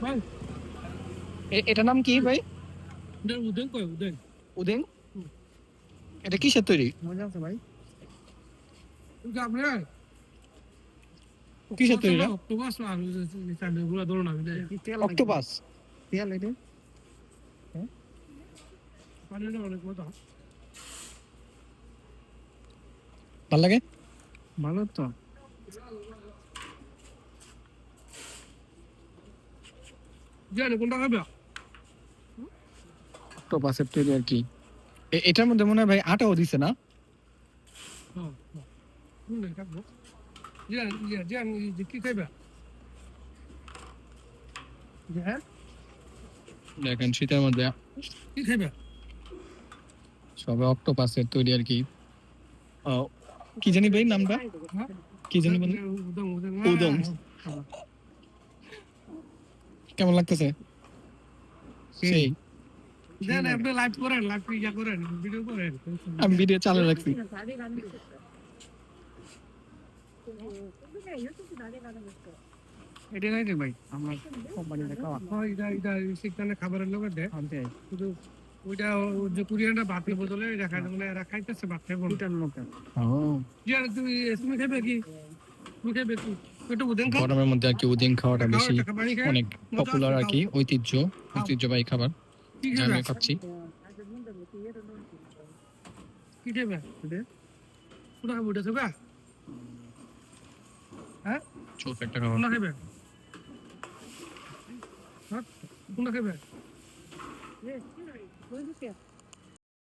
ভাই এটার নাম কি ভাই? উদেন কয় উদেন। উদেং? এটা কিসের তৈরি? মজা আছে ভাই। আপনি কিসের তৈরি এটা? অক্টোপাস না আমি গুলা ধরুন আমি অক্টোপাস? তেল এটা পানিটা অনেক মজা। ভাল লাগে? ভালো তো। জানি কোনটা খাবে? অক্টোপাসের তৈরি আর কি। এটার মধ্যে মনে হয় ভাই আটাও দিছে না? হ্যাঁ হ্যাঁ খাবো। জানি কি খাবে? হ্যাঁ দেখেন শীতের মধ্যে কি খাবে? সবে অক্টোপাসের তৈরি আর কি। কি জানি ভাই নামটা? কি জানি বলেন? উদং উদং উদং। কেমন লাগতেছে? সেই দেন আপনি লাইভ করেন, লাইভ ইয়া করেন, ভিডিও করেন। আমি ভিডিও চালু রাখছি। এটা নাই রে ভাই, আমার কোম্পানিতে খাওয়া। হ্যাঁ এটা সেখানে খাবারের লোক দেয় আনতে কিন্তু ওইটা যে কুরিয়ানটা ভাতের বদলে দেখায় মানে এরা খাইতেছে ভাত খাইব না। এটার মতো। ও তুমি তুমি খাবে কি? তুমি খাবে কি? একটু উদেন খাও। গরমের মধ্যে আর কি উদিন খাওয়াটা খাও, বেশি একটা পানি খাও। অনেক মজা আছে, পপুলার আর কি, খাও। ঐতিহ্যবাহী খাবার কি যা খাবে? আমি খাচ্ছি। কি খাবে? কোনটা খাবে ওটা খাবে? হ্যাঁ ছোট একটা খাবার। কোনটা খাবে? হ্যাঁ কোনটা খাবে?